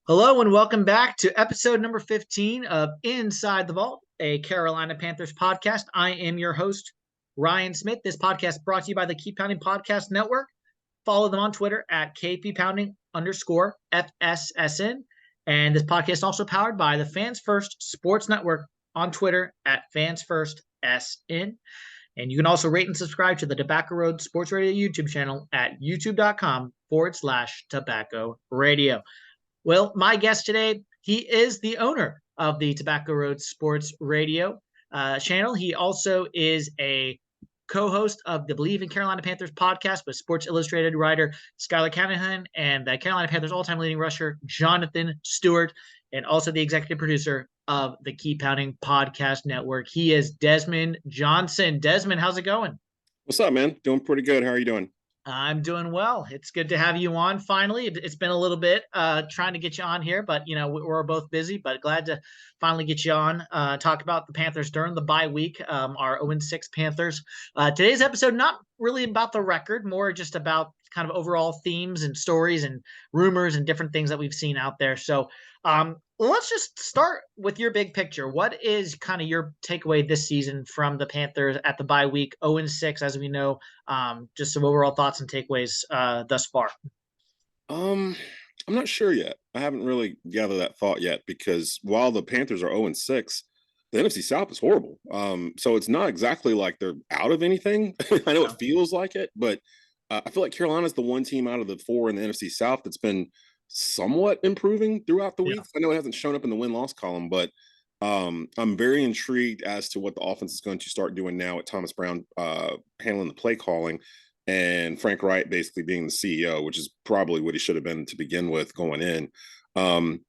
Hello and welcome back to episode number 15 of Inside the Vault, a Carolina Panthers podcast. I am your host, Ryan Smith. This podcast brought to you by the Keep Pounding Podcast Network. Follow them on Twitter at KPPounding_FSSN. And this podcast is also powered by the Fans First Sports Network on Twitter at FansFirstSN. And you can also rate and subscribe to the Tobacco Road Sports Radio YouTube channel at youtube.com/Tobacco Radio. Well, my guest today, he is the owner of the Tobacco Road Sports Radio channel. He also is a co-host of the Bleav in Carolina Panthers podcast with Sports Illustrated writer Skylar Canahan and the Carolina Panthers all-time leading rusher Jonathan Stewart, and also the executive producer of the Keep Pounding Podcast Network. He is Desmond Johnson. Desmond, how's it going? What's up, man? Doing pretty good. How are you doing? I'm doing well. It's good to have you on finally. It's been a little bit trying to get you on here, but we're both busy, but glad to finally get you on, talk about the Panthers during the bye week, our 0-6 Panthers. Today's episode, not really about the record, more just about kind of overall themes and stories and rumors and different things that we've seen out there. So let's just start with your big picture. What is kind of your takeaway this season from the Panthers at the bye week, 0-6, as we know? Just some overall thoughts and takeaways thus far. I'm not sure yet. I haven't really gathered that thought yet because while the Panthers are 0-6, the NFC South is horrible. So it's not exactly like they're out of anything. I know it feels like it, but I feel like Carolina's the one team out of the four in the NFC South that's been somewhat improving throughout the weeks. I know it hasn't shown up in the win-loss column, but I'm very intrigued as to what the offense is going to start doing now with Thomas Brown handling the play calling and Frank Wright basically being the CEO, which is probably what he should have been to begin with going in. I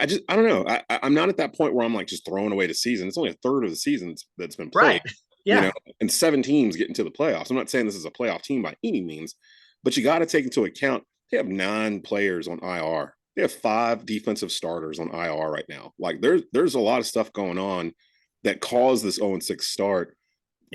don't know. I'm not at that point where I'm like just throwing away the season. It's only a third of the season that's been played. Right. Yeah. And 7 teams get into the playoffs. I'm not saying this is a playoff team by any means, but you got to take into account they have 9 players on IR. They have 5 defensive starters on IR right now. Like there's a lot of stuff going on that caused this 0-6 start.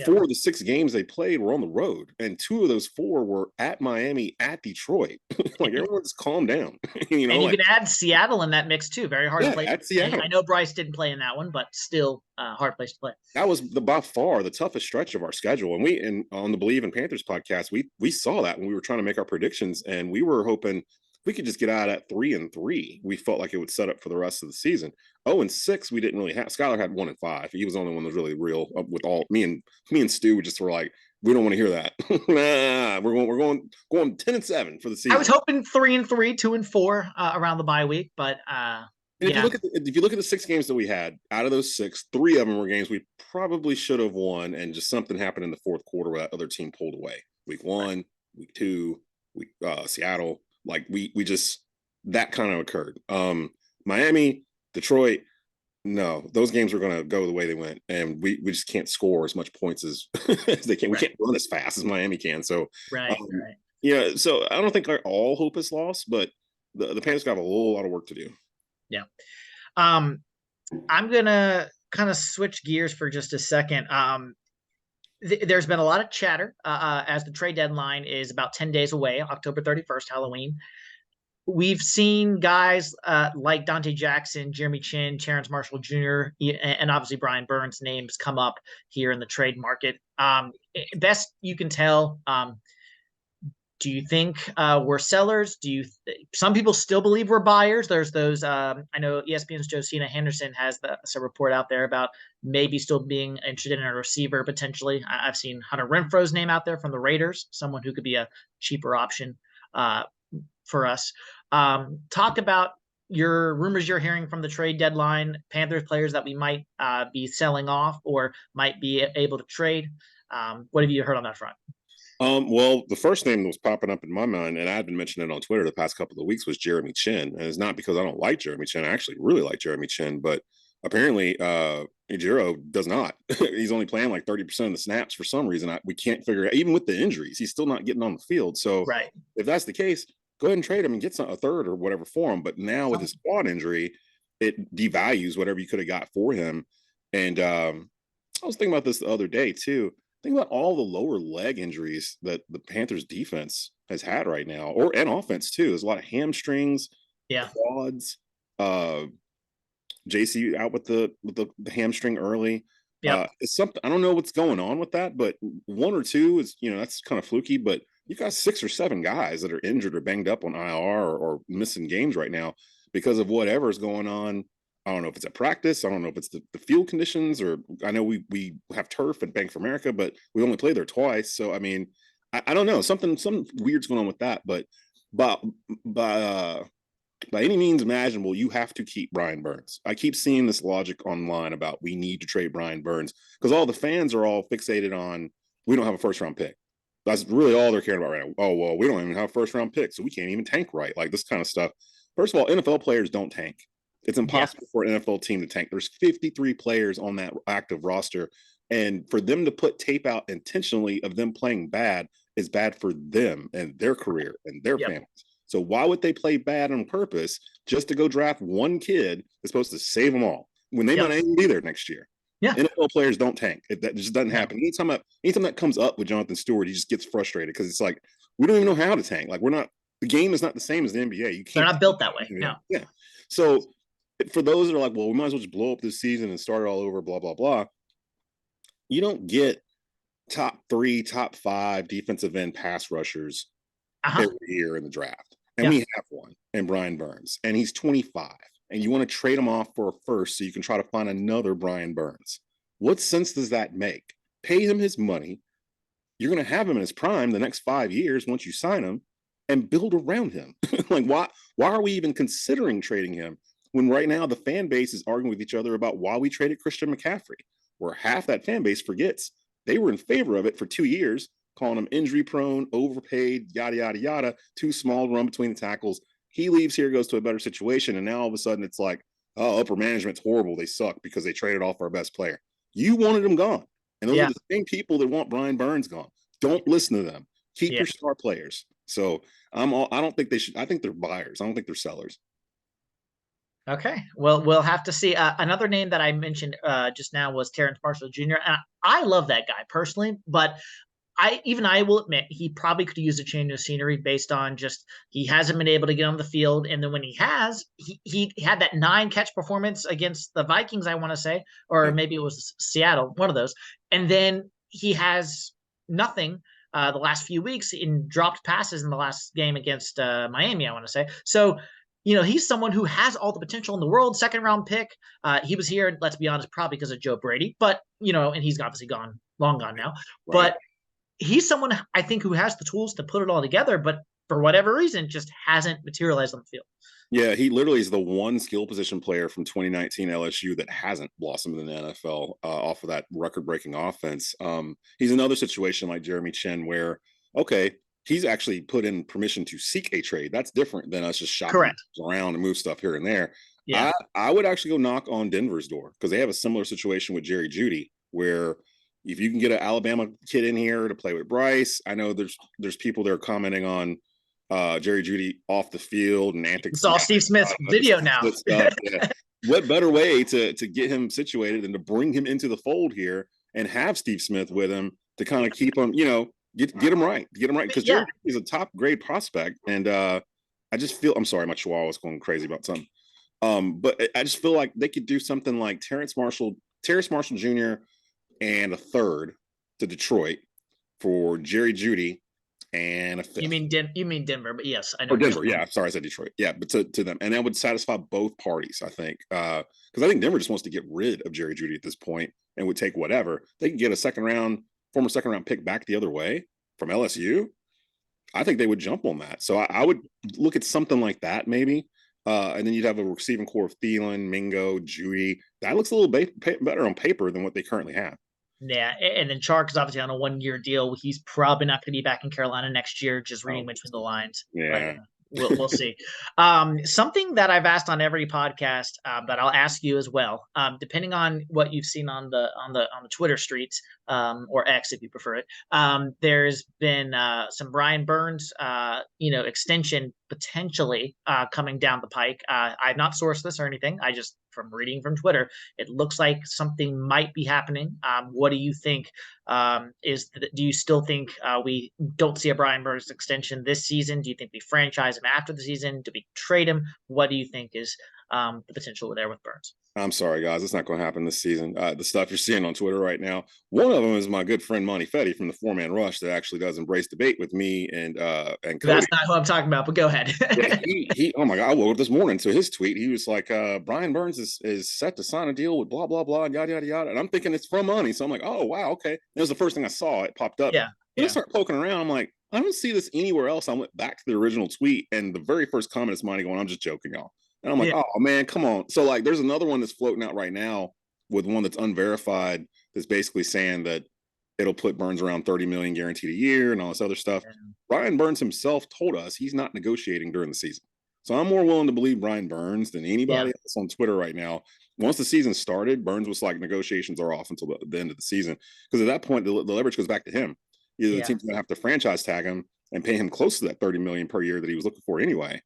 4 of the 6 games they played were on the road, and 2 of those 4 were at Miami, at Detroit. Like everyone's calm down. And you can add Seattle in that mix too. Very hard to play. At Seattle. I know Bryce didn't play in that one, but still hard place to play. That was by far the toughest stretch of our schedule. And on the Bleav in Panthers podcast, we saw that when we were trying to make our predictions, and we were hoping we could just get out at 3-3. We felt like it would set up for the rest of the season. 0-6, we didn't really have. Skylar had 1-5. He was the only one that was really real. With all me and Stu just were like, we don't want to hear that. Nah, we're going 10-7 for the season. I was hoping 3-3, 2-4 around the bye week, but if you look at the 6 games that we had, out of those 6, 3 of them were games we probably should have won, and just something happened in the fourth quarter where that other team pulled away. Week 1, week 2, Seattle. Like we just that kind of occurred. Miami, Detroit, no, those games were going to go the way they went, and we just can't score as much points as they can. We can't run as fast as Miami can. So yeah. So I don't think all hope is lost, but the Panthers got a whole lot of work to do. Yeah. I'm gonna kind of switch gears for just a second. There's been a lot of chatter as the trade deadline is about 10 days away, October 31st, Halloween. We've seen guys like Dante Jackson, Jeremy Chin, Terrence Marshall Jr., and obviously Brian Burns' names come up here in the trade market. Best you can tell, do you think we're sellers? Some people still believe we're buyers? There's those. I know ESPN's Josina Henderson has a report out there about maybe still being interested in a receiver potentially. I've seen Hunter Renfro's name out there from the Raiders, someone who could be a cheaper option for us. Talk about your rumors you're hearing from the trade deadline, Panthers players that we might be selling off or might be able to trade. What have you heard on that front? Well, the first name that was popping up in my mind, and I've been mentioning it on Twitter the past couple of weeks, was Jeremy Chin. And it's not because I don't like Jeremy Chin. I actually really like Jeremy Chin, but apparently Ejiro does not. He's only playing like 30% of the snaps for some reason. We can't figure it out. Even with the injuries, he's still not getting on the field. So if that's the case, go ahead and trade him and get a third or whatever for him. But now with his quad injury, it devalues whatever you could have got for him. And I was thinking about this the other day too. Think about all the lower leg injuries that the Panthers defense has had right now, and offense too. There's a lot of hamstrings, quads, JC out with the hamstring early. Yep. It's something, I don't know what's going on with that, but one or two is, that's kind of fluky. But you got 6 or 7 guys that are injured or banged up on IR or missing games right now because of whatever is going on. I don't know if it's at practice. I don't know if it's the field conditions, or I know we have turf at Bank of America, but we only play there twice. So I mean, I don't know, something weird's going on with that. But by by any means imaginable, you have to keep Brian Burns. I keep seeing this logic online about we need to trade Brian Burns because all the fans are all fixated on we don't have a first round pick. That's really all they're caring about right now. Oh, well, we don't even have a first round pick, so we can't even tank right. Like this kind of stuff. First of all, NFL players don't tank. It's impossible for an NFL team to tank. There's 53 players on that active roster. And for them to put tape out intentionally of them playing bad is bad for them and their career and their families. So why would they play bad on purpose just to go draft one kid that's supposed to save them all when they might not even be there next year? Yeah. NFL players don't tank. That just doesn't happen. Anytime that comes up with Jonathan Stewart, he just gets frustrated because it's like, we don't even know how to tank. Like the game is not the same as the NBA. You can't. They're not built that way. No. Yeah. So for those that are like, well, we might as well just blow up this season and start it all over, blah, blah, blah. You don't get top 3, top 5 defensive end pass rushers every year in the draft. And we have one, and Brian Burns, and he's 25. And you want to trade him off for a first so you can try to find another Brian Burns. What sense does that make? Pay him his money. You're going to have him in his prime the next 5 years once you sign him and build around him. Like, why are we even considering trading him when right now the fan base is arguing with each other about why we traded Christian McCaffrey, where half that fan base forgets they were in favor of it for 2 years, calling him injury prone, overpaid, yada, yada, yada, too small to run between the tackles. He leaves here, goes to a better situation, and now all of a sudden it's like, oh, upper management's horrible. They suck because they traded off our best player. You wanted him gone. And those are the same people that want Brian Burns gone. Don't listen to them. Keep your star players. So I don't think they should. I think they're buyers. I don't think they're sellers. Okay. Well, we'll have to see. Another name that I mentioned just now was Terrence Marshall Jr. And I love that guy personally, but I will admit he probably could use a change of scenery based on just he hasn't been able to get on the field, and then when he has, he had that 9 catch performance against the Vikings, I want to say, or maybe it was Seattle, one of those, and then he has nothing the last few weeks in dropped passes in the last game against Miami, I want to say. So he's someone who has all the potential in the world, 2nd round pick. He was here, let's be honest, probably because of Joe Brady, but and he's obviously long gone now. Right. But he's someone I think who has the tools to put it all together, but for whatever reason, just hasn't materialized on the field. Yeah, he literally is the one skill position player from 2019 LSU that hasn't blossomed in the NFL off of that record-breaking offense. He's another situation like Jeremy Chin where, okay, he's actually put in permission to seek a trade. That's different than us just shopping around and move stuff here and there. Yeah. I would actually go knock on Denver's door because they have a similar situation with Jerry Jeudy where if you can get an Alabama kid in here to play with Bryce, I know there's people that are commenting on Jerry Jeudy off the field and antics. Saw Steve Smith's video now. Yeah. What better way to get him situated than to bring him into the fold here and have Steve Smith with him to kind of keep him, get him right. Because Jerry is a top grade prospect. And I just feel, I'm sorry, my chihuahua was going crazy about something. But I just feel like they could do something like Terrence Marshall Jr. and a third to Detroit for Jerry Jeudy and a fifth. You mean Denver, but yes, I know. Or Denver, yeah. Sorry, I said Detroit. Yeah, but to them. And that would satisfy both parties, I think. Because I think Denver just wants to get rid of Jerry Jeudy at this point and would take whatever. They can get a former second round pick back the other way from LSU. I think they would jump on that. So I would look at something like that maybe. And then you'd have a receiving core of Thielen, Mingo, Jeudy. That looks a little better on paper than what they currently have. Yeah, and then Chark is obviously on a 1-year deal. He's probably not going to be back in Carolina next year, just reading between the lines. Yeah. We'll see. Something that I've asked on every podcast that I'll ask you as well, depending on what you've seen on the Twitter streets or X if you prefer it. There's been some Brian Burns, extension potentially coming down the pike. I've not sourced this or anything. I just, from reading from Twitter, it looks like something might be happening. What do you think? Do you still think we don't see a Brian Burns extension this season? Do you think we franchise him after the season? Do we trade him? What do you think is the potential there with Burns? I'm sorry, guys. It's not going to happen this season. The stuff you're seeing on Twitter right now, one of them is my good friend Monty Fetty from the Four Man Rush that actually does embrace debate with me and Cody. That's not who I'm talking about, but go ahead. Yeah, he oh my god, I woke up this morning to his tweet. He was like, Brian Burns is set to sign a deal with blah blah blah, yada yada yada. And I'm thinking it's from money. So I'm like, oh wow, okay. That was the first thing I saw. It popped up. Yeah. Then Yeah. I start poking around. I'm like, I don't see this anywhere else. I went back to the original tweet, and the very first comment is Monty going, I'm just joking, y'all. And I'm like, Yeah. oh man, come on. So like there's another one that's floating out right now with one that's unverified that's basically saying that it'll put Burns around 30 million guaranteed a year and all this other stuff. Yeah. Brian Burns himself told us he's not negotiating during the season. So I'm more willing to believe Brian Burns than anybody else on Twitter right now. Once the season started, Burns was like, negotiations are off until the end of the season. Because at that point, the leverage goes back to him. Either the team's going to have to franchise tag him and pay him close to that 30 million per year that he was looking for anyway,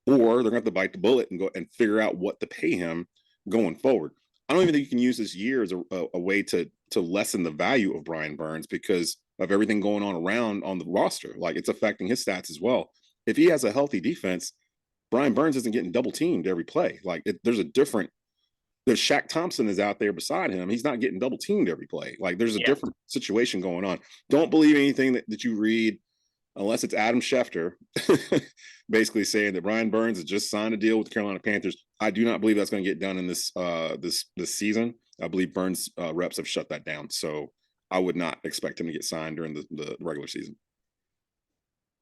or they're going to have to bite the bullet and go and figure out what to pay him going forward. I don't even think you can use this year as a way to lessen the value of Brian Burns because of everything going on around on the roster. Like it's affecting his stats as well. If he has a healthy defense, Brian Burns isn't getting double teamed every play. Like there's Shaq Thompson is out there beside him. He's not getting double teamed every play. Like there's a different situation going on. Don't believe anything that you read unless it's Adam Schefter basically saying that Brian Burns has just signed a deal with the Carolina Panthers. I do not believe that's going to get done in this season. I believe Burns reps have shut that down. So I would not expect him to get signed during the regular season.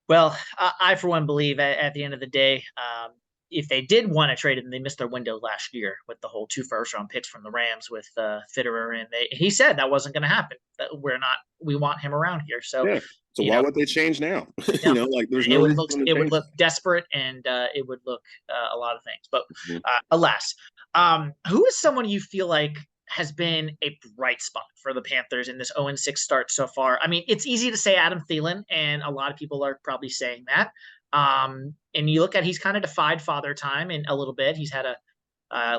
Well, I for one believe at the end of the day, if they did want to trade him, they missed their window last year with the whole 2 first-round picks from the Rams with Fitterer, and he said that wasn't going to happen. That we want him around here. So, so why would they change now? Like there's no. It would look desperate, and it would look a lot of things. But alas, who is someone you feel like has been a bright spot for the Panthers in this 0-6 start so far? I mean, it's easy to say Adam Thielen, and a lot of people are probably saying that. And you look at, he's kind of defied father time in a little bit. He's had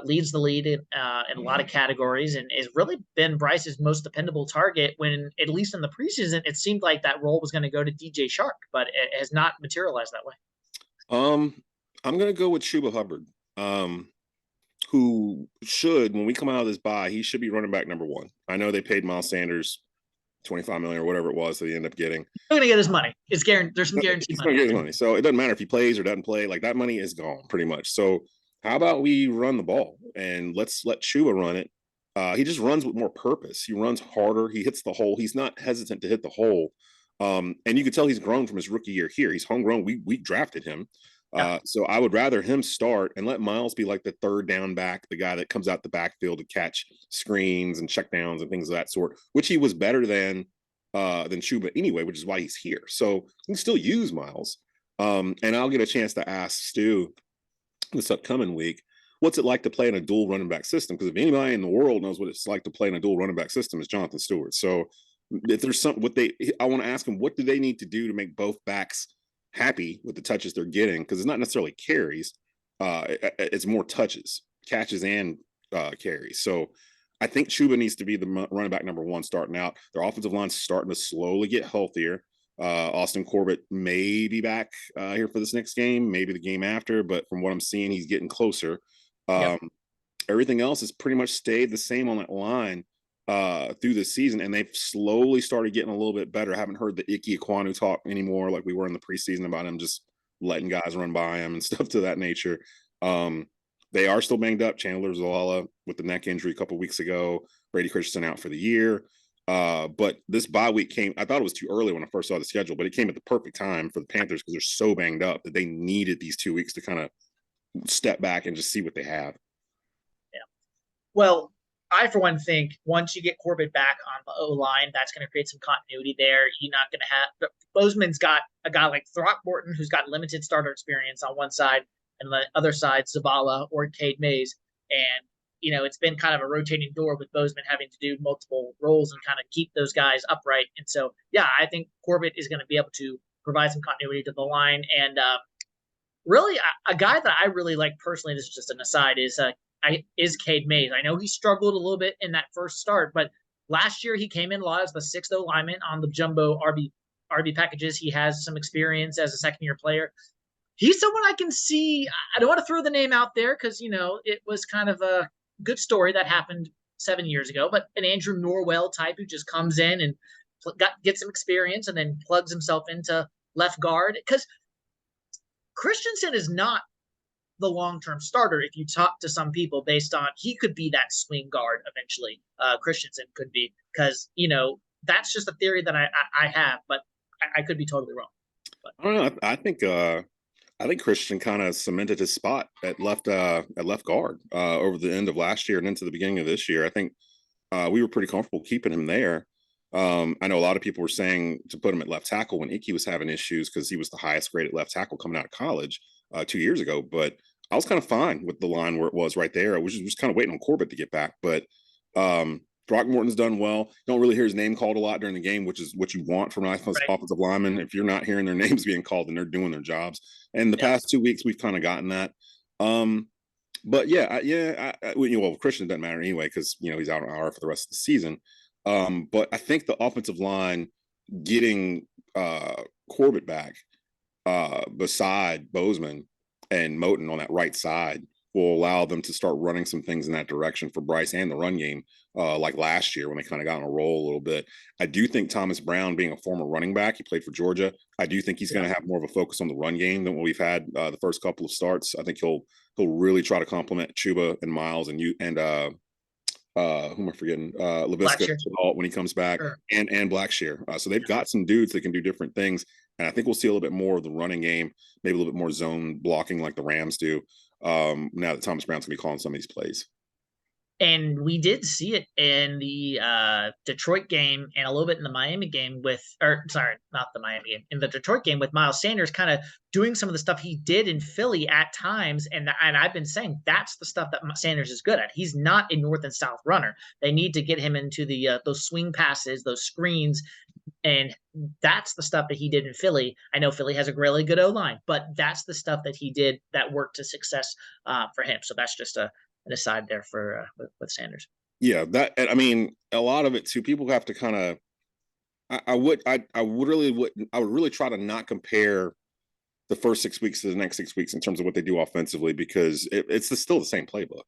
leads the lead in a lot of categories and has really been Bryce's most dependable target when, at least in the preseason, it seemed like that role was going to go to DJ Shark, but it has not materialized that way. I'm going to go with Chuba Hubbard, who should, when we come out of this bye, he should be running back number 1. I know they paid Miles Sanders $25 million or whatever it was that he ended up getting. He's going to get his money. It's guaranteed. There's some guaranteed He's money. going to get his money. So it doesn't matter if he plays or doesn't play. Like that money is gone pretty much. So how about we run the ball and let's let Chuba run it. He just runs with more purpose. He runs harder. He hits the hole. He's not hesitant to hit the hole. And you can tell he's grown from his rookie year here. He's homegrown. We drafted him. So I would rather him start and let Miles be like the third down back, the guy that comes out the backfield to catch screens and checkdowns and things of that sort, which he was better than Chuba anyway, which is why he's here. So you can still use Miles. And I'll get a chance to ask Stu this upcoming week, what's it like to play in a dual running back system? Because if anybody in the world knows what it's like to play in a dual running back system, it's Jonathan Stewart. So if there's something I want to ask him, what do they need to do to make both backs happy with the touches they're getting? Because it's not necessarily carries. It's more touches, catches, and carries. So I think Chuba needs to be the running back number 1 starting out. Their offensive line's starting to slowly get healthier. Austin Corbett may be back here for this next game, maybe the game after, but from what I'm seeing, he's getting closer. Everything else has pretty much stayed the same on that line through the season, and they've slowly started getting a little bit better. I haven't heard the Ike Ekwonu talk anymore like we were in the preseason about him just letting guys run by him and stuff to that nature. They are still banged up. Chandler Zalala with the neck injury a couple weeks ago. Brady Christensen out for the year. But this bye week came, I thought it was too early when I first saw the schedule, but it came at the perfect time for the Panthers because they're so banged up that they needed these 2 weeks to kind of step back and just see what they have. Yeah. Well, I, for one, think once you get Corbett back on the O-line, that's going to create some continuity there. You're not going to have – Bozeman's got a guy like Throckmorton who's got limited starter experience on one side, and the other side, Zavala or Cade Mays. And, it's been kind of a rotating door with Bozeman having to do multiple roles and kind of keep those guys upright. And so, I think Corbett is going to be able to provide some continuity to the line. And really a guy that I really like personally, this is just an aside, is Cade Mays. I know he struggled a little bit in that first start, but last year he came in a lot as the sixth O lineman on the jumbo RB packages. He has some experience as a second year player. He's someone I can see. I don't want to throw the name out there because it was kind of a good story that happened 7 years ago, but an Andrew Norwell type who just comes in and gets some experience and then plugs himself into left guard, because Christensen is not the long-term starter. If you talk to some people, based on he could be that swing guard eventually, Christensen could be, because that's just a theory that I have, but I could be totally wrong. But I don't know. I think Christian kind of cemented his spot at left guard over the end of last year and into the beginning of this year. I think we were pretty comfortable keeping him there. I know a lot of people were saying to put him at left tackle when Icky was having issues because he was the highest graded left tackle coming out of college 2 years ago. But I was kind of fine with the line where it was right there. I was just kind of waiting on Corbett to get back. But Throckmorton's done well. Don't really hear his name called a lot during the game, which is what you want from an offensive lineman. If you're not hearing their names being called, then they're doing their jobs. And the past 2 weeks, we've kind of gotten that. But well, Christian doesn't matter anyway because he's out on IR for the rest of the season. But I think the offensive line getting Corbett back beside Bozeman and Moten on that right side will allow them to start running some things in that direction for Bryce and the run game, like last year when they kind of got on a roll a little bit. I do think Thomas Brown, being a former running back, he played for Georgia, I do think he's going to have more of a focus on the run game than what we've had the first couple of starts. I think he'll really try to complement Chuba and Miles and who am I forgetting? Laviska when he comes back, sure. and Blackshear. So they've got some dudes that can do different things. And I think we'll see a little bit more of the running game, maybe a little bit more zone blocking like the Rams do, now that Thomas Brown's going to be calling some of these plays. And we did see it in the Detroit game and a little bit in the Miami game not the Miami game, in the Detroit game with Miles Sanders kind of doing some of the stuff he did in Philly at times. And I've been saying that's the stuff that Sanders is good at. He's not a north and south runner. They need to get him into those swing passes, those screens. And that's the stuff that he did in Philly. I know Philly has a really good O-line, but that's the stuff that he did that worked to success for him. So that's just an aside there for with Sanders. Yeah, I mean, a lot of it too. People have to kind of. I would really try to not compare the first 6 weeks to the next 6 weeks in terms of what they do offensively, because it's still the same playbook.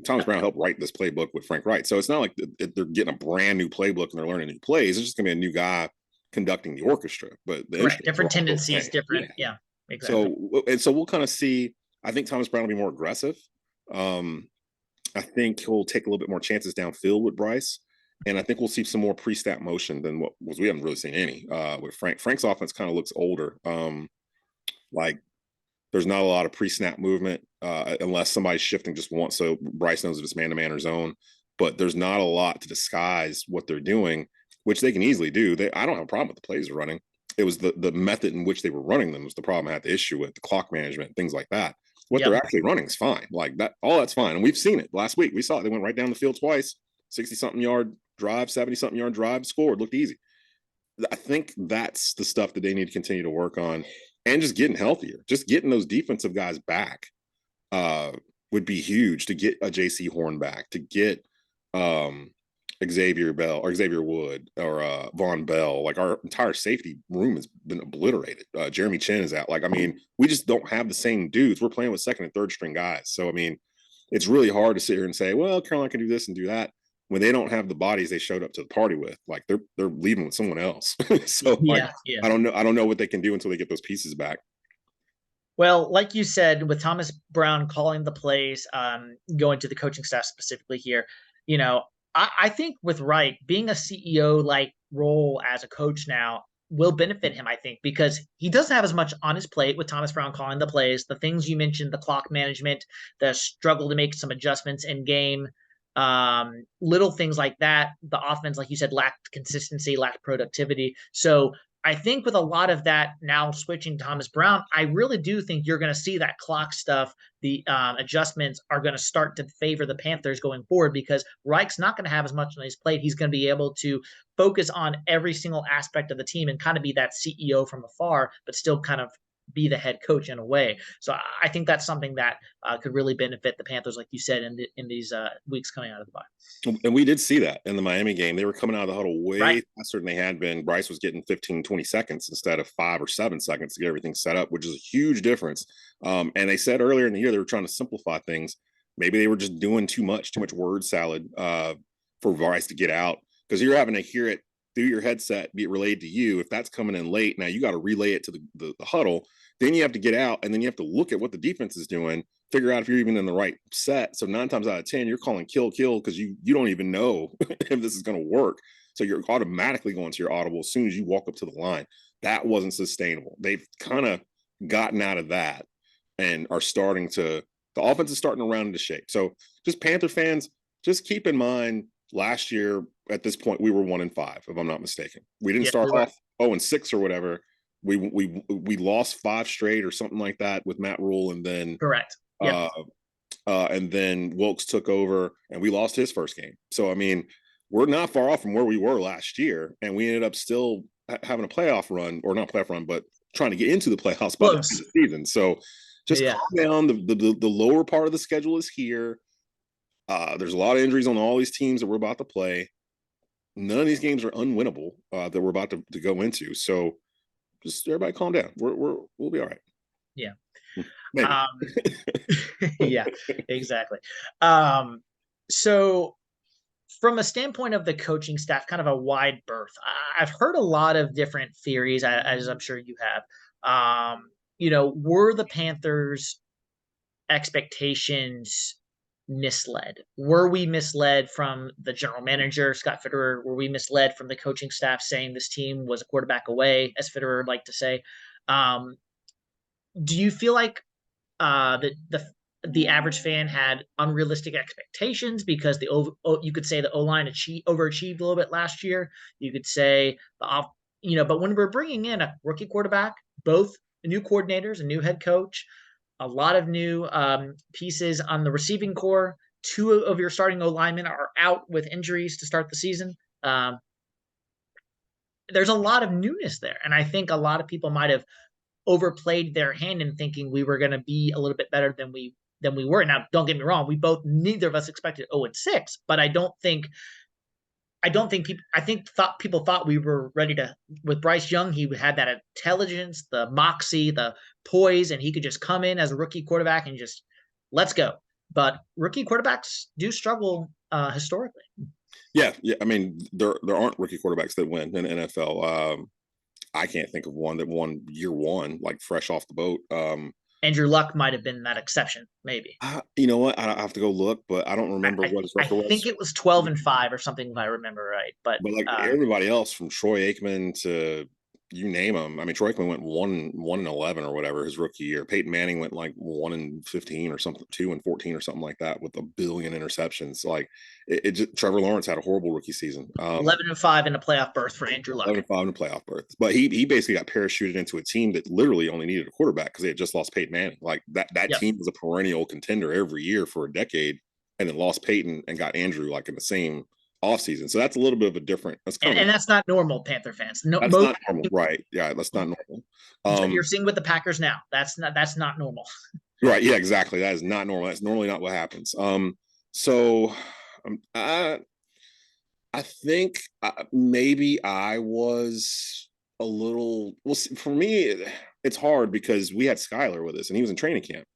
Thomas Brown helped write this playbook with Frank Wright, so it's not like they're getting a brand new playbook and they're learning new plays. It's just going to be a new guy conducting the orchestra, but different tendencies, different, yeah, exactly. So we'll kind of see. I think Thomas Brown will be more aggressive. I think he'll take a little bit more chances downfield with Bryce. And I think we'll see some more pre-snap motion than what we haven't really seen any with Frank. Frank's offense kind of looks older. Like there's not a lot of pre-snap movement unless somebody's shifting just once. So Bryce knows if it's man-to-man or zone, but there's not a lot to disguise what they're doing, which they can easily do. I don't have a problem with the plays they're running. It was the method in which they were running them was the problem I had the issue with, the clock management, things like that. What they're actually running is fine. Like that, all that's fine. And we've seen it last week. We saw it. They went right down the field twice, 60-something yard drive, 70-something yard drive, scored, looked easy. I think that's the stuff that they need to continue to work on, and just getting healthier. Just getting those defensive guys back would be huge, to get a JC Horn back, to get Xavier Bell or Xavier Wood or Von Bell. Like our entire safety room has been obliterated. Jeremy Chin is out. Like, I mean, we just don't have the same dudes. We're playing with second and third string guys. So, I mean, it's really hard to sit here and say, well, Carolina can do this and do that, when they don't have the bodies they showed up to the party with. Like they're leaving with someone else. So I don't know what they can do until they get those pieces back. Well, like you said, with Thomas Brown calling the plays, going to the coaching staff specifically here, I think with Wright being a CEO like role as a coach now will benefit him, I think, because he doesn't have as much on his plate with Thomas Brown calling the plays, the things you mentioned, the clock management, the struggle to make some adjustments in game, little things like that. The offense, like you said, lacked consistency, lacked productivity. So I think with a lot of that now switching to Thomas Brown, I really do think you're going to see that clock stuff. The adjustments are going to start to favor the Panthers going forward, because Reich's not going to have as much on his plate. He's going to be able to focus on every single aspect of the team and kind of be that CEO from afar, but still kind of be the head coach in a way. So I think that's something that could really benefit the Panthers, like you said, in these weeks coming out of the bye. And we did see that in the Miami game. They were coming out of the huddle Right. way faster than they had been. Bryce was getting 15, 20 seconds instead of 5 or 7 seconds to get everything set up, which is a huge difference. And they said earlier in the year they were trying to simplify things. Maybe they were just doing too much word salad for Bryce to get out, because you're having to hear it through your headset, be relayed to you. If that's coming in late, now you got to relay it to the huddle. Then you have to get out, and then you have to look at what the defense is doing, figure out if you're even in the right set. So 9 times out of 10, you're calling kill because you don't even know if this is going to work. So you're automatically going to your audible as soon as you walk up to the line. That wasn't sustainable. They've kind of gotten out of that and are starting to, the offense is starting to round into shape. So just Panther fans, just keep in mind, last year at this point we were 1-5, if I'm not mistaken. We didn't start off 0-6 or whatever. We lost 5 straight or something like that with Matt Rule, and then correct. And then Wilkes took over and we lost his first game. So I mean, we're not far off from where we were last year, and we ended up still having a playoff run, or not playoff run, but trying to get into the playoffs by the end of the season. So just calm down. The lower part of the schedule is here. There's a lot of injuries on all these teams that we're about to play. None of these games are unwinnable that we're about to go into. So just everybody calm down. We'll be all right. Yeah. Maybe. Yeah, exactly. So from a standpoint of the coaching staff, kind of a wide berth, I've heard a lot of different theories, as I'm sure you have. Were the Panthers' expectations misled? Were we misled from the general manager, Scott Fitterer? Were we misled from the coaching staff saying this team was a quarterback away, as Fitterer liked to say? Do you feel like the average fan had unrealistic expectations because you could say the O-line overachieved a little bit last year? You could say but when we're bringing in a rookie quarterback, both new coordinators, a new head coach, a lot of new pieces on the receiving core, 2 of your starting O-linemen are out with injuries to start the season. There's a lot of newness there, and I think a lot of people might have overplayed their hand in thinking we were going to be a little bit better than we were. Now, don't get me wrong, neither of us expected 0-6, but I think people thought we were ready to, with Bryce Young, he had that intelligence, the moxie, the poise, and he could just come in as a rookie quarterback and just let's go. But rookie quarterbacks do struggle historically. Yeah. I mean, there aren't rookie quarterbacks that win in the NFL. I can't think of one that won year one, like fresh off the boat. Andrew Luck might have been that exception, maybe. You know what? I have to go look, but I don't remember what his record was. I think it was 12-5 or something, if I remember right. But like everybody else, from Troy Aikman to you name them. I mean, Troy Aikman went 1-11 or whatever his rookie year. Peyton Manning went like 1-15 or something, 2-14 or something like that, with 1 billion interceptions. Like Trevor Lawrence had a horrible rookie season. 11-5 in a playoff berth for Andrew Luck. 11-5 in a playoff berth, but he basically got parachuted into a team that literally only needed a quarterback because they had just lost Peyton Manning. Like that team was a perennial contender every year for a decade, and then lost Peyton and got Andrew like in the same offseason. So that's a little bit of a different. And that's not normal, Panther fans. No, that's not normal, right? Yeah, that's not normal. You're seeing with the Packers now. That's not normal. Right? Yeah, exactly. That is not normal. That's normally not what happens. I think maybe I was a little. Well, for me, it's hard because we had Skyler with us, and he was in training camp.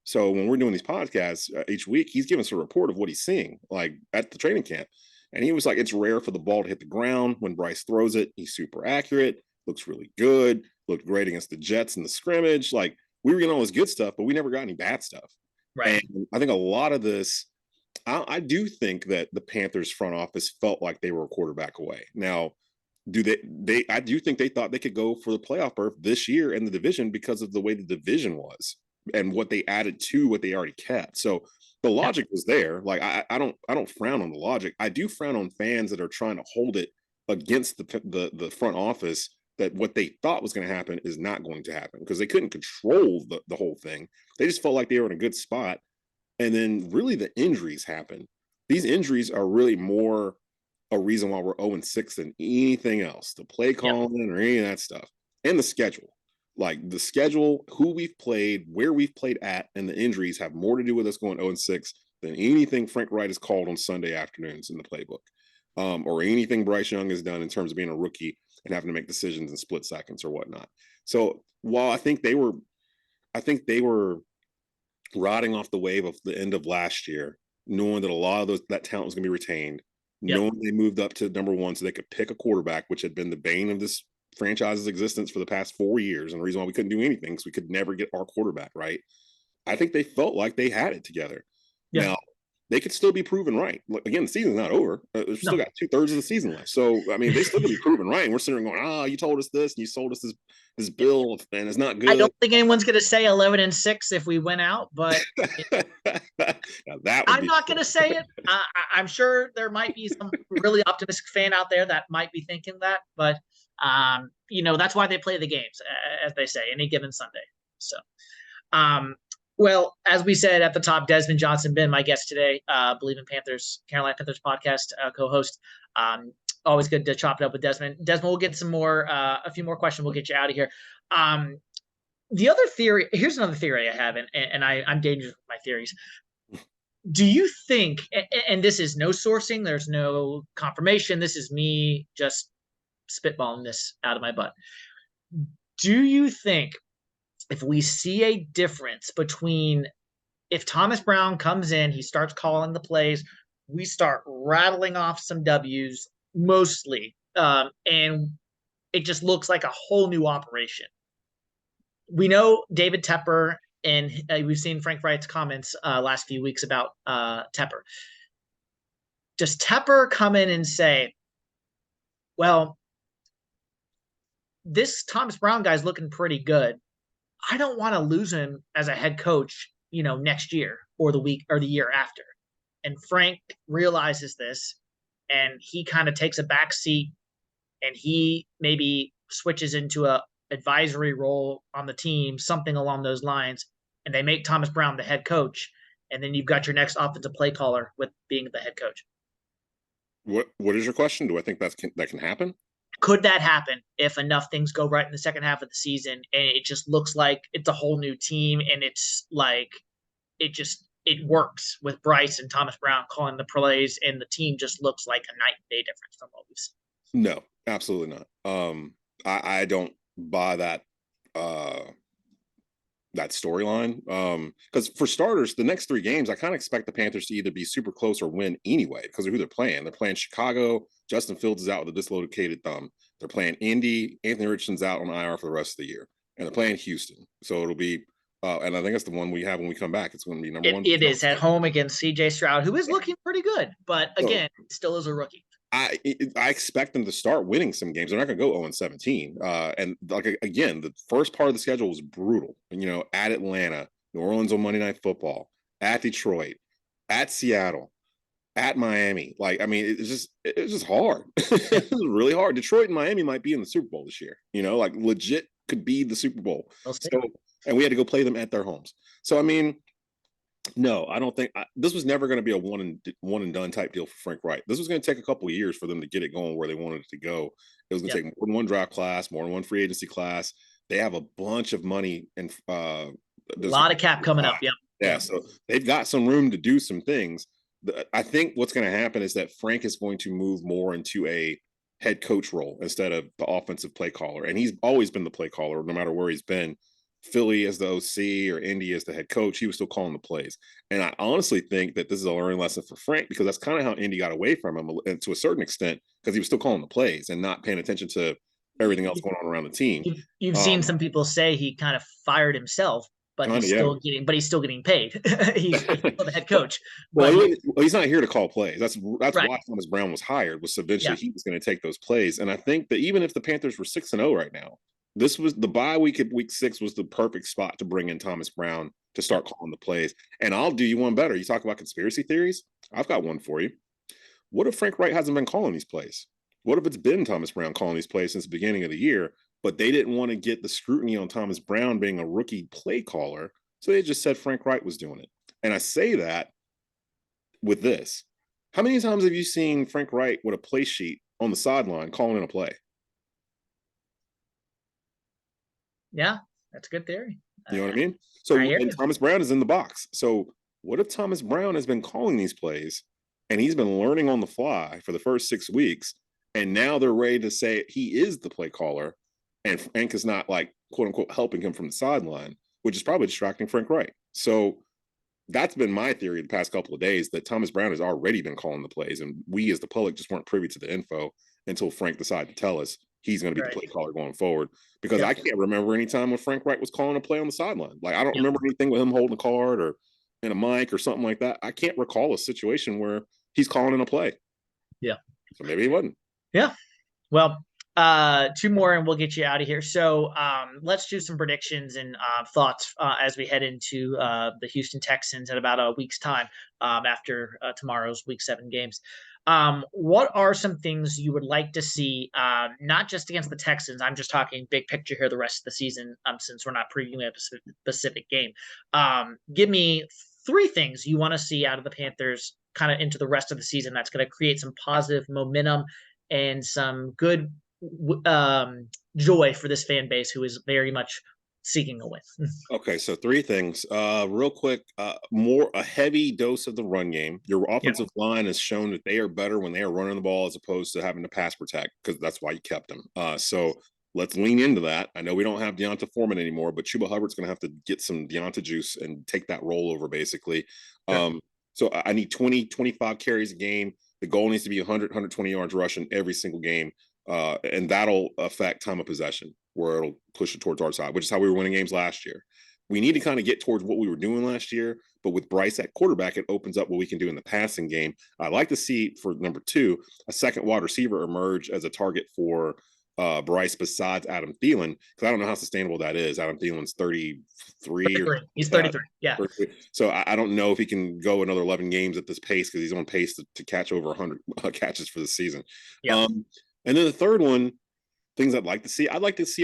So when we're doing these podcasts each week, he's giving us a report of what he's seeing, like at the training camp. And he was like, it's rare for the ball to hit the ground when Bryce throws it. He's super accurate, looks really good, looked great against the Jets in the scrimmage. Like, we were getting all this good stuff, but we never got any bad stuff. Right. And I think a lot of this, I do think that the Panthers front office felt like they were a quarterback away. Now, I do think they thought they could go for the playoff berth this year in the division because of the way the division was and what they added to what they already kept. So the logic was there. Like, I don't frown on the logic. I do frown on fans that are trying to hold it against the front office, that what they thought was going to happen is not going to happen, because they couldn't control the whole thing. They just felt like they were in a good spot. And then really the injuries happen. These injuries are really more a reason why we're 0-6 than anything else. The play calling or any of that stuff. And the schedule. Like the schedule, who we've played, where we've played at, and the injuries have more to do with us going 0-6 than anything Frank Wright has called on Sunday afternoons in the playbook, or anything Bryce Young has done in terms of being a rookie and having to make decisions in split seconds or whatnot. So while I think they were riding off the wave of the end of last year, knowing that a lot of that talent was going to be retained, Yep. knowing they moved up to number one so they could pick a quarterback, which had been the bane of this franchise's existence for the past 4 years. And the reason why we couldn't do anything is we could never get our quarterback right. I think they felt like they had it together. Yeah. Now, they could still be proven right. Again, the season's not over. We've still got 2/3 of the season left. So, I mean, they still could be proven right. And we're sitting there going, you told us this and you sold us this bill and it's not good. I don't think anyone's going to say 11-6 if we went out, but I'm not going to say it. I'm sure there might be some really optimistic fan out there that might be thinking that, but that's why they play the games, as they say, any given Sunday. So, well, as we said at the top, Desmond Johnson been my guest today. Bleav in Panthers, Carolina Panthers podcast co-host. Always good to chop it up with Desmond. Desmond, we'll get a few more questions. We'll get you out of here. The other theory, here's another theory I have, and I'm dangerous with my theories. Do you think, and this is no sourcing, there's no confirmation, this is me just spitballing this out of my butt. Do you think if we see a difference between if Thomas Brown comes in, he starts calling the plays, we start rattling off some W's mostly, and it just looks like a whole new operation? We know David Tepper, and we've seen Frank Wright's comments last few weeks about Tepper. Does Tepper come in and say, well, this Thomas Brown guy's looking pretty good. I don't want to lose him as a head coach, next year or the year after. And Frank realizes this, and he kind of takes a back seat, and he maybe switches into a advisory role on the team, something along those lines, and they make Thomas Brown the head coach, and then you've got your next offensive play caller with being the head coach. What is your question? Do I think that can happen? Could that happen if enough things go right in the second half of the season and it just looks like it's a whole new team, and it's like it works with Bryce and Thomas Brown calling the plays, and the team just looks like a night and day difference from what we've seen? No, absolutely not. I don't buy that that storyline. Because for starters, the next 3 games, I kind of expect the Panthers to either be super close or win anyway because of who they're playing. They're playing Chicago. Justin Fields is out with a dislocated thumb. They're playing Indy. Anthony Richardson's out on IR for the rest of the year. And they're playing Houston. So it'll be, and I think that's the one we have when we come back. It's going to be number one. It is at home against C.J. Stroud, who is looking pretty good, but again, still is a rookie. I expect them to start winning some games. They're not going to go 0-17. And like again, the first part of the schedule was brutal. At Atlanta, New Orleans on Monday Night Football, at Detroit, at Seattle, at Miami. Like, I mean, it's just hard. It's really hard. Detroit and Miami might be in the Super Bowl this year. Like legit could be the Super Bowl. So, and we had to go play them at their homes. So, I mean, no, I don't think this was never going to be a one and done type deal for Frank Wright. This was going to take a couple of years for them to get it going where they wanted it to go. It was going to take more than one draft class, more than one free agency class. They have a bunch of money and a lot of cap coming up. Yeah. So they've got some room to do some things. I think what's going to happen is that Frank is going to move more into a head coach role instead of the offensive play caller. And he's always been the play caller, no matter where he's been. Philly as the OC or Indy as the head coach, he was still calling the plays. And I honestly think that this is a learning lesson for Frank because that's kind of how Indy got away from him, and to a certain extent, because he was still calling the plays and not paying attention to everything else going on around the team. You've seen some people say he kind of fired himself, but he's still getting paid. He's still the head coach. Well, he's not here to call plays. That's right. Why Thomas Brown was hired, was eventually he was going to take those plays. And I think that even if the Panthers were 6-0 right now, this was the bye week at week 6 was the perfect spot to bring in Thomas Brown to start calling the plays. And I'll do you one better. You talk about conspiracy theories. I've got one for you. What if Frank Wright hasn't been calling these plays? What if it's been Thomas Brown calling these plays since the beginning of the year, but they didn't want to get the scrutiny on Thomas Brown being a rookie play caller, so they just said Frank Wright was doing it. And I say that with this. How many times have you seen Frank Wright with a play sheet on the sideline calling in a play? Yeah, that's a good theory. You know what I I, mean? I So, hear and you. Thomas Brown is in the box. So, what if Thomas Brown has been calling these plays and he's been learning on the fly for the first 6 weeks, and now they're ready to say he is the play caller, and Frank is not like quote unquote helping him from the sideline, which is probably distracting Frank Wright. So that's been my theory the past couple of days, that Thomas Brown has already been calling the plays, and we as the public just weren't privy to the info until Frank decided to tell us he's going to be the Right. play caller going forward. Because Yep. I can't remember any time when Frank Wright was calling a play on the sideline. Like, I don't Yep. remember anything with him holding a card or in a mic or something like that. I can't recall a situation where he's calling in a play. Yeah. So maybe he wasn't. Yeah. Well, two more and we'll get you out of here. So let's do some predictions and thoughts as we head into the Houston Texans in about a week's time after tomorrow's Week 7 games. What are some things you would like to see, not just against the Texans? I'm just talking big picture here the rest of the season, since we're not previewing a specific game. Give me three things you want to see out of the Panthers kind of into the rest of the season that's going to create some positive momentum and some good joy for this fan base who is very much seeking a win. Okay, so three things. Real quick, more a heavy dose of the run game. Your Yeah. offensive line has shown that they are better when they are running the ball as opposed to having to pass protect, because that's why you kept them. So let's lean into that. I know we don't have Deonta Foreman anymore, but Chuba Hubbard's going to have to get some Deonta juice and take that role over basically. Sure. So I need 20, 25 carries a game. The goal needs to be 100, 120 yards rushing every single game. And that'll affect time of possession, where it'll push it towards our side, which is how we were winning games last year. We need to kind of get towards what we were doing last year, but with Bryce at quarterback, it opens up what we can do in the passing game. I'd like to see, for number two, a second wide receiver emerge as a target for Bryce besides Adam Thielen, because I don't know how sustainable that is. Adam Thielen's 33 or He's 33. Yeah. 33. So I don't know if he can go another 11 games at this pace, because he's on pace to catch over 100 catches for the season. Yeah. And then the third one, things I'd like to see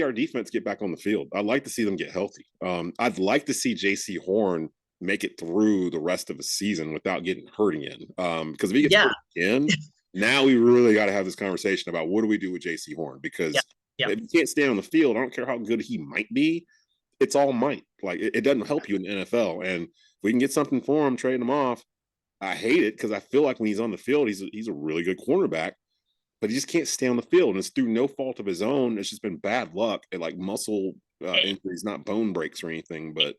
our defense get back on the field. I'd like to see them get healthy. I'd like to see JC Horn make it through the rest of the season without getting hurt again. Because if he gets hurt again, now we really got to have this conversation about what do we do with JC Horn? Because if you can't stay on the field, I don't care how good he might be. It's all might. Like, it doesn't help you in the NFL. And if we can get something for him, trade him off, I hate it, because I feel like when he's on the field, he's a really good cornerback, but he just can't stay on the field, and it's through no fault of his own. It's just been bad luck and like muscle injuries, not bone breaks or anything. But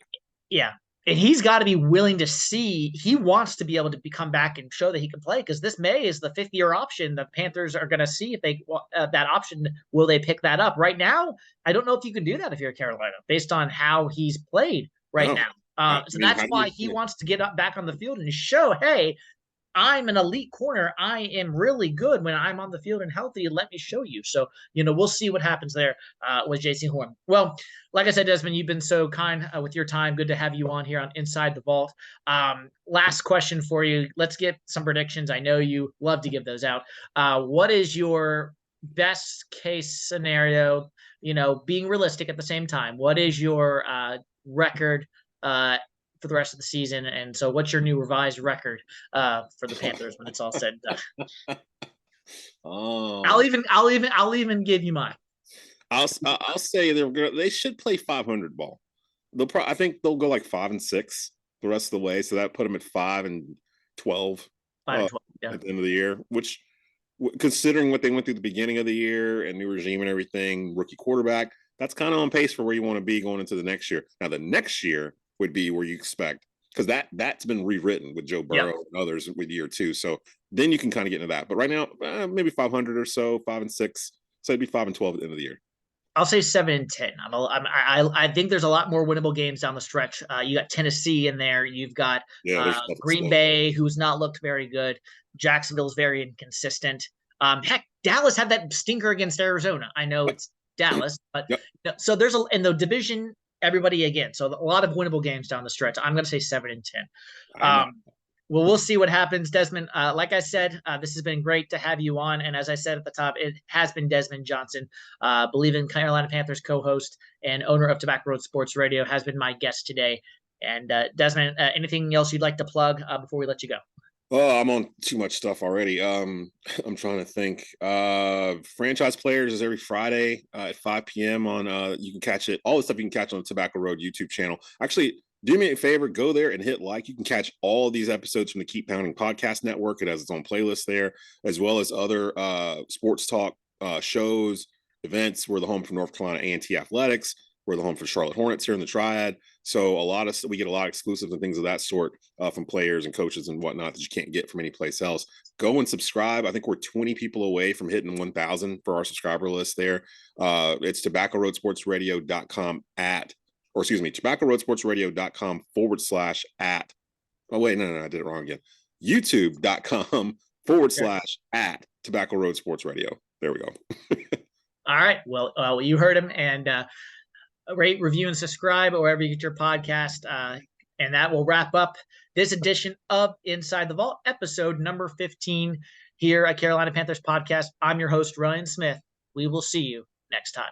yeah, and he's got to be willing to see. He wants to be able to come back and show that he can play, because this May is the fifth-year option. The Panthers are going to see if they that option, will they pick that up. Right now, I don't know if you can do that if you're Carolina, based on how he's played right now. So that's why he wants to get up back on the field and show, hey, I'm an elite corner. I am really good when I'm on the field and healthy. Let me show you. So, we'll see what happens there with JC Horn. Well, like I said, Desmond, you've been so kind with your time. Good to have you on here on Inside the Vault. Last question for you. Let's get some predictions. I know you love to give those out. What is your best case scenario, being realistic at the same time? What is your record for the rest of the season? And so what's your new revised record for the Panthers when it's all said and done? I'll even give you mine. I'll say they should play 500 ball. I think they'll go like 5-6 the rest of the way. So that put them at 5-12. 5-12, at the end of the year, which, considering what they went through the beginning of the year and new regime and everything, rookie quarterback, that's kind of on pace for where you want to be going into the next year. Now, the next year would be where you expect, because that's been rewritten with Joe Burrow and others with year two. So then you can kind of get into that. But right now, maybe 500 or so, 5-6. So it'd be 5-12 at the end of the year. I'll say 7-10. I think there's a lot more winnable games down the stretch. You got Tennessee in there. You've got Green Bay, who's not looked very good. Jacksonville's very inconsistent. Heck, Dallas had that stinker against Arizona. I know it's Dallas, but so there's in the division, everybody again. So a lot of winnable games down the stretch. I'm going to say 7-10. Well, we'll see what happens, Desmond. Like I said, this has been great to have you on. And as I said at the top, it has been Desmond Johnson, Bleav in Carolina Panthers co-host and owner of Tobacco Road Sports Radio, has been my guest today. And Desmond, anything else you'd like to plug before we let you go? Oh, I'm on too much stuff already. I'm trying to think. Franchise Players is every Friday at 5 p.m. on you can catch it. All the stuff you can catch on the Tobacco Road YouTube channel. Actually, do me a favor, go there and hit like. You can catch all of these episodes from the Keep Pounding Podcast Network. It has its own playlist there, as well as other sports talk shows, events. We're the home for North Carolina A&T Athletics. We're the home for Charlotte Hornets here in the Triad. So we get a lot of exclusives and things of that sort from players and coaches and whatnot that you can't get from any place else. Go and subscribe. I think we're 20 people away from hitting 1,000 for our subscriber list there. It's tobaccoroadsportsradio.com tobaccoroadsportsradio.com/at. Oh, wait, no, I did it wrong again. YouTube.com/at Tobacco Road Sports Radio. There we go. All right. Well, you heard him, and rate, review, and subscribe wherever you get your podcast. And that will wrap up this edition of Inside the Vault, episode number 15 here at Carolina Panthers Podcast. I'm your host, Ryan Smith. We will see you next time.